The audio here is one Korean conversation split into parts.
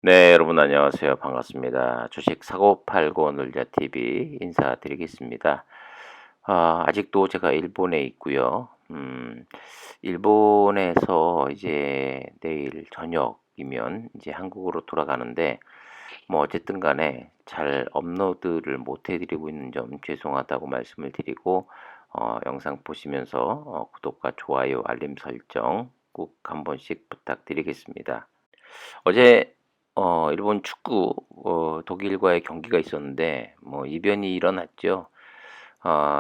네, 여러분 안녕하세요. 반갑습니다. 주식 사고 팔고 놀자 TV 인사드리겠습니다. 아직도 제가 일본에 있고요. 일본에서 이제 내일 저녁이면 이제 한국으로 돌아가는데 뭐 어쨌든 간에 잘 업로드를 못 해드리고 있는 점 죄송하다고 말씀을 드리고 영상 보시면서 구독과 좋아요, 알림 설정 꼭 한 번씩 부탁드리겠습니다. 어제 일본 축구 독일과의 경기가 있었는데 뭐 이변이 일어났죠.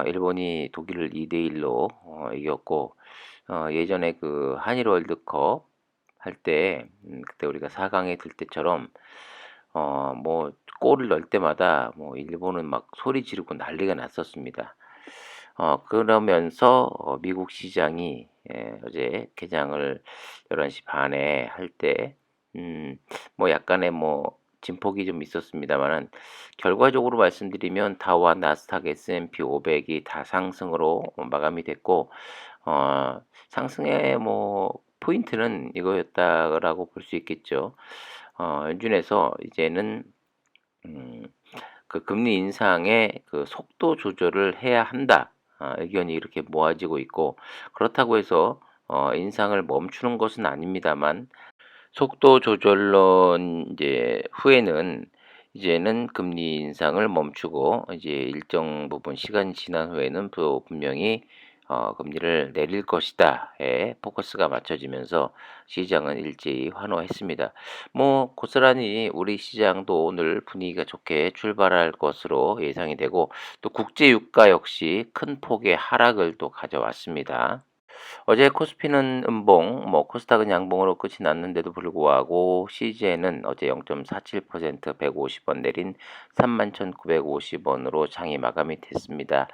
일본이 독일을 2대 1로 이겼고 예전에 그 한일 월드컵 할 때 그때 우리가 4 강에 들 때처럼 뭐 골을 넣을 때마다 뭐 일본은 막 소리 지르고 난리가 났었습니다. 그러면서 미국 시장이 어제 개장을 11시 반에 할 때 뭐 약간의 뭐 진폭이 좀 있었습니다마는 결과적으로 말씀드리면 다우와 나스닥 S&P 500이 다 상승으로 마감이 됐고 상승의 뭐 포인트는 이거였다라고 볼 수 있겠죠. 연준에서 이제는 음 그 금리 인상의 그 속도 조절을 해야 한다. 의견이 이렇게 모아지고 있고 그렇다고 해서 인상을 멈추는 것은 아닙니다만 속도 조절론 이제 후에는 이제는 금리 인상을 멈추고 이제 일정 부분 시간이 지난 후에는 또 분명히 금리를 내릴 것이다에 포커스가 맞춰지면서 시장은 일제히 환호했습니다. 뭐 고스란히 우리 시장도 오늘 분위기가 좋게 출발할 것으로 예상이 되고 또 국제 유가 역시 큰 폭의 하락을 또 가져왔습니다. 어제 코스피는 음봉, 뭐 코스닥은 양봉으로 끝이 났는데도 불구하고 CJ는 어제 0.47% 150원 내린 31,950원으로 장이 마감이 됐습니다.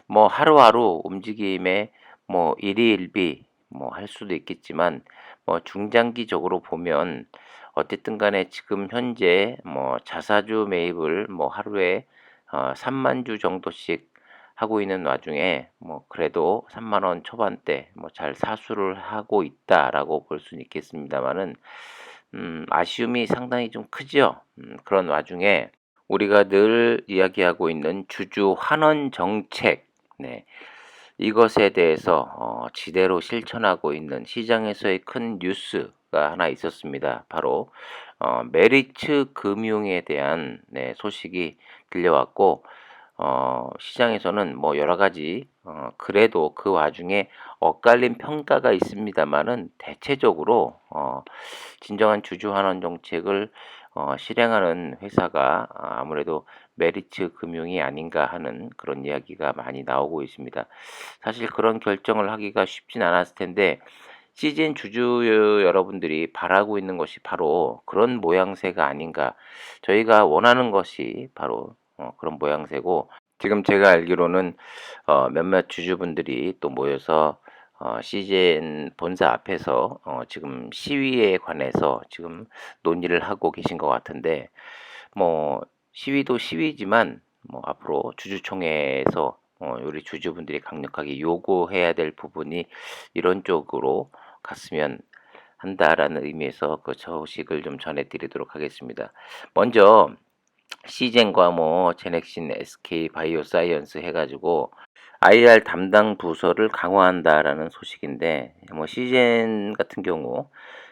뭐 하루하루 움직임에 뭐 일희일비 뭐 할 수도 있겠지만 뭐 중장기적으로 보면 어쨌든 간에 지금 현재 뭐 자사주 매입을 뭐 하루에 3만 주 정도씩 하고 있는 와중에 뭐 그래도 3만 원 초반대 뭐 잘 사수를 하고 있다라고 볼 수는 있겠습니다마는 아쉬움이 상당히 좀 크죠. 그런 와중에 우리가 늘 이야기하고 있는 주주 환원 정책, 네, 이것에 대해서 지대로 실천하고 있는 시장에서의 큰 뉴스가 하나 있었습니다. 바로 메리츠 금융에 대한 소식이 들려왔고 시장에서는 뭐 여러 가지 그래도 그 와중에 엇갈린 평가가 있습니다마는 대체적으로 진정한 주주 환원 정책을 실행하는 회사가 아무래도 메리츠 금융이 아닌가 하는 그런 이야기가 많이 나오고 있습니다. 사실 그런 결정을 하기가 쉽진 않았을 텐데 시즌 주주 여러분들이 바라고 있는 것이 바로 그런 모양새가 아닌가. 저희가 원하는 것이 바로 그런 모양새고 지금 제가 알기로는 몇몇 주주분들이 또 모여서 CJN 본사 앞에서 지금 시위에 관해서 지금 논의를 하고 계신 것 같은데 뭐 시위도 시위지만 뭐 앞으로 주주총회에서 우리 주주분들이 강력하게 요구해야 될 부분이 이런 쪽으로 갔으면 한다라는 의미에서 그 소식을 좀 전해드리도록 하겠습니다. 먼저 시젠과 뭐 제넥신, SK 바이오사이언스 해가지고 IR 담당 부서를 강화한다라는 소식인데 뭐 시젠 같은 경우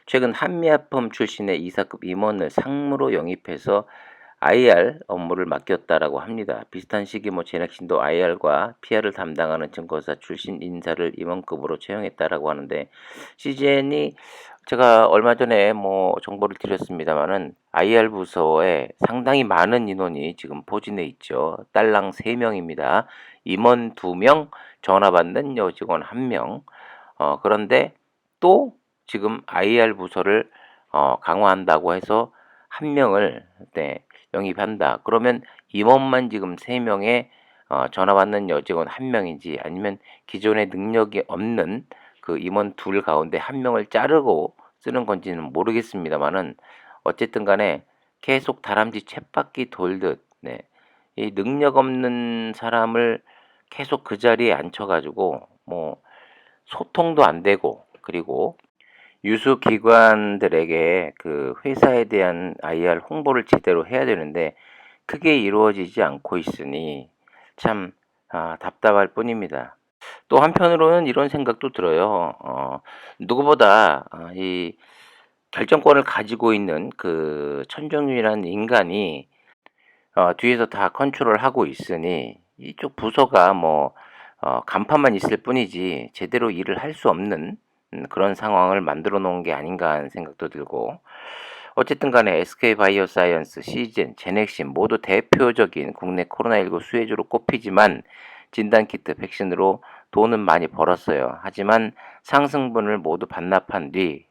최근 한미아품 출신의 이사급 임원을 상무로 영입해서 IR 업무를 맡겼다라고 합니다. 비슷한 시기 뭐 제넥신도 IR과 PR을 담당하는 증권사 출신 인사를 임원급으로 채용했다라고 하는데 CGN이 제가 얼마 전에 뭐 정보를 드렸습니다마는 IR 부서에 상당히 많은 인원이 지금 포진해 있죠. 딸랑 3명입니다. 임원 2명, 전화 받는 여직원 1명. 그런데 또 지금 IR 부서를 강화한다고 해서 1명을 영입한다. 그러면 임원만 지금 3명에 전화 받는 여직원 1명인지 아니면 기존에 능력이 없는 그 임원 둘 가운데 1명을 자르고 쓰는 건지는 모르겠습니다만은 어쨌든 간에 계속 다람쥐 쳇바퀴 돌듯 이 능력 없는 사람을 계속 그 자리에 앉혀 가지고 뭐 소통도 안 되고 그리고 유수 기관들에게 그 회사에 대한 IR 홍보를 제대로 해야 되는데 크게 이루어지지 않고 있으니 참 답답할 뿐입니다. 또 한편으로는 이런 생각도 들어요. 누구보다 이 결정권을 가지고 있는 그 천정유일한 인간이 뒤에서 다 컨트롤하고 있으니 이쪽 부서가 뭐 간판만 있을 뿐이지 제대로 일을 할 수 없는 그런 상황을 만들어 놓은 게 아닌가 하는 생각도 들고, 어쨌든 간에 SK바이오사이언스, 시젠, 제넥신 모두 대표적인 국내 코로나19 수혜주로 꼽히지만 진단키트, 백신으로 돈은 많이 벌었어요. 하지만 상승분을 모두 반납한 뒤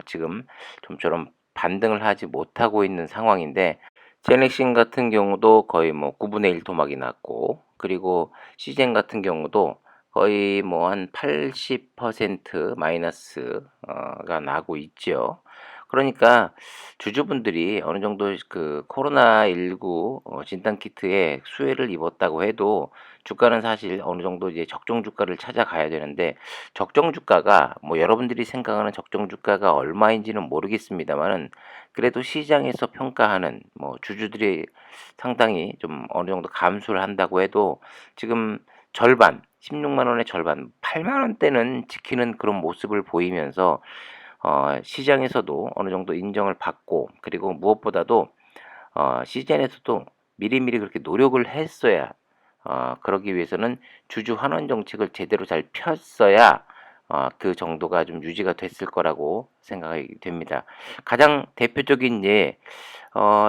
지금 좀처럼 반등을 하지 못하고 있는 상황인데, 제넥신 같은 경우도 거의 뭐 9분의 1 토막이 났고, 그리고 시젠 같은 경우도 거의 뭐 한 80% 마이너스가 나고 있죠. 그러니까 주주분들이 어느 정도 그 코로나19 진단 키트에 수혜를 입었다고 해도 주가는 사실 어느 정도 이제 적정 주가를 찾아가야 되는데, 적정 주가가 뭐 여러분들이 생각하는 적정 주가가 얼마인지는 모르겠습니다만은 그래도 시장에서 평가하는 뭐 주주들이 상당히 좀 어느 정도 감수를 한다고 해도 지금 절반, 16만 원의 절반, 8만 원대는 지키는 그런 모습을 보이면서 시장에서도 어느 정도 인정을 받고, 그리고 무엇보다도 시즌에서도 미리미리 그렇게 노력을 했어야, 그러기 위해서는 주주 환원 정책을 제대로 잘 폈어야 그 정도가 좀 유지가 됐을 거라고 생각이 됩니다. 가장 대표적인 예,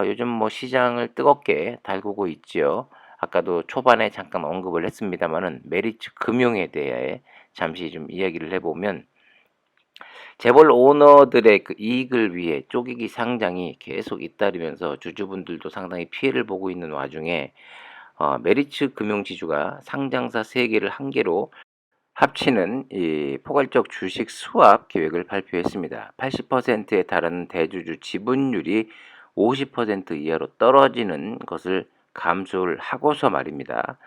요즘 뭐 시장을 뜨겁게 달구고 있지요. 아까도 초반에 잠깐 언급을 했습니다마는 메리츠 금융에 대해 잠시 좀 이야기를 해보면, 재벌 오너들의 그 이익을 위해 쪼개기 상장이 계속 잇따르면서 주주분들도 상당히 피해를 보고 있는 와중에 메리츠 금융지주가 상장사 3개를 한 개로 합치는 이 포괄적 주식 스왑 계획을 발표했습니다. 80%에 달하는 대주주 지분율이 50% 이하로 떨어지는 것을 감수를 하고서 말입니다.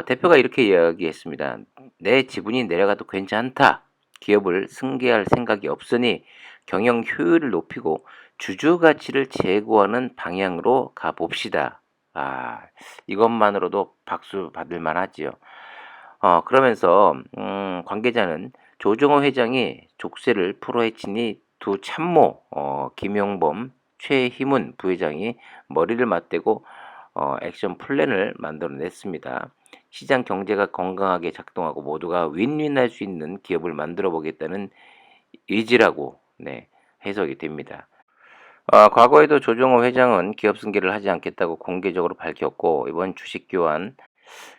대표가 이렇게 이야기했습니다. 내 지분이 내려가도 괜찮다. 기업을 승계할 생각이 없으니 경영 효율을 높이고 주주 가치를 제고하는 방향으로 가봅시다. 이것만으로도 박수 받을 만하지요. 그러면서 관계자는 조정호 회장이 족쇄를 풀어헤치니 두 참모 김용범, 최희문 부회장이 머리를 맞대고 액션 플랜을 만들어냈습니다. 시장 경제가 건강하게 작동하고 모두가 윈윈할 수 있는 기업을 만들어 보겠다는 의지라고 해석이 됩니다. 과거에도 조정호 회장은 기업 승계를 하지 않겠다고 공개적으로 밝혔고, 이번 주식 교환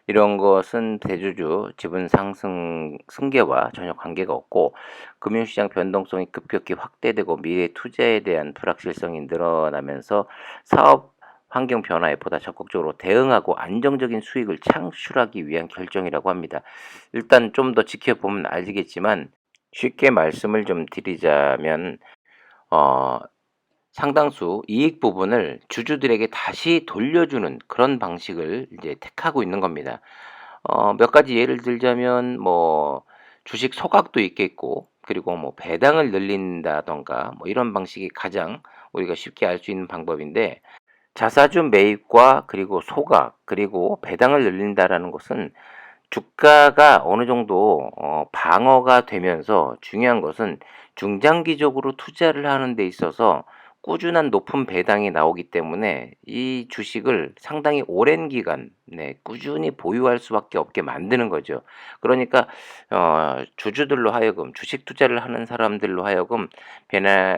이런 것은 대주주 지분 상승 승계와 전혀 관계가 없고, 금융시장 변동성이 급격히 확대되고 미래 투자에 대한 불확실성이 늘어나면서 사업 환경 변화에 보다 적극적으로 대응하고 안정적인 수익을 창출하기 위한 결정이라고 합니다. 일단 좀 더 지켜보면 알겠지만, 쉽게 말씀을 좀 드리자면 어, 상당수 이익 부분을 주주들에게 다시 돌려주는 그런 방식을 이제 택하고 있는 겁니다. 몇 가지 예를 들자면 뭐 주식 소각도 있겠고, 그리고 뭐 배당을 늘린다던가 뭐 이런 방식이 가장 우리가 쉽게 알 수 있는 방법인데, 자사주 매입과 그리고 소각 그리고 배당을 늘린다라는 것은 주가가 어느 정도 방어가 되면서, 중요한 것은 중장기적으로 투자를 하는 데 있어서 꾸준한 높은 배당이 나오기 때문에 이 주식을 상당히 오랜 기간 꾸준히 보유할 수밖에 없게 만드는 거죠. 그러니까 주주들로 하여금, 주식 투자를 하는 사람들로 하여금 배나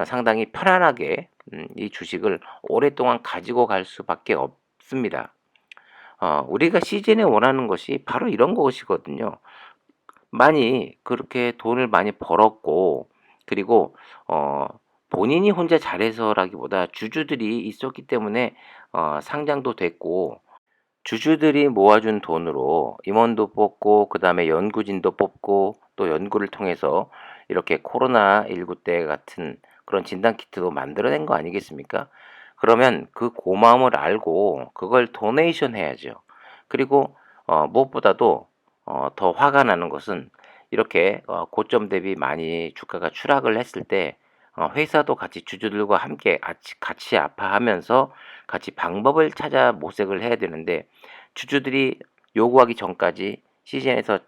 상당히 편안하게 이 주식을 오랫동안 가지고 갈 수밖에 없습니다. 우리가 시즌에 원하는 것이 바로 이런 것이거든요. 많이 그렇게 돈을 많이 벌었고, 그리고 본인이 혼자 잘해서라기보다 주주들이 있었기 때문에 상장도 됐고, 주주들이 모아준 돈으로 임원도 뽑고 그다음에 연구진도 뽑고 또 연구를 통해서 이렇게 코로나19 때 같은 그런 진단키트도 만들어낸 거 아니겠습니까? 그러면 그 고마움을 알고 그걸 도네이션 해야죠. 그리고 무엇보다도 더 화가 나는 것은 이렇게 고점 대비 많이 주가가 추락을 했을 때 회사도 같이 주주들과 함께 같이 아파하면서 같이 방법을 찾아 모색을 해야 되는데, 주주들이 요구하기 전까지 시즌에서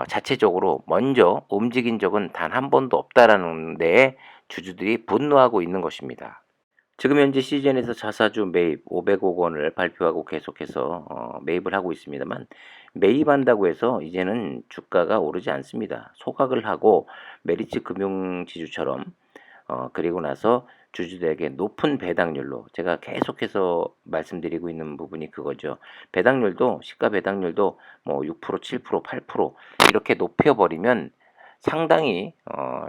자체적으로 먼저 움직인 적은 단 한 번도 없다라는 데에 주주들이 분노하고 있는 것입니다. 지금 현재 시즌에서 자사주 매입 500억 원을 발표하고 계속해서 매입을 하고 있습니다만, 매입한다고 해서 이제는 주가가 오르지 않습니다. 소각을 하고 메리츠 금융지주처럼 그리고 나서 주주들에게 높은 배당률로, 제가 계속해서 말씀드리고 있는 부분이 그거죠. 배당률도, 시가 배당률도 뭐 6%, 7%, 8% 이렇게 높여버리면 상당히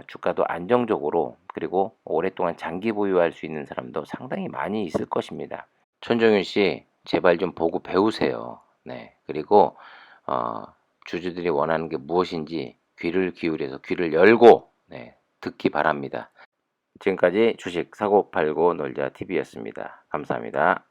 주가도 안정적으로, 그리고 오랫동안 장기 보유할 수 있는 사람도 상당히 많이 있을 것입니다. 천정윤 씨, 제발 좀 보고 배우세요. 네. 그리고 주주들이 원하는 게 무엇인지 귀를 기울여서 귀를 열고 듣기 바랍니다. 지금까지 주식 사고 팔고 놀자 TV였습니다. 감사합니다.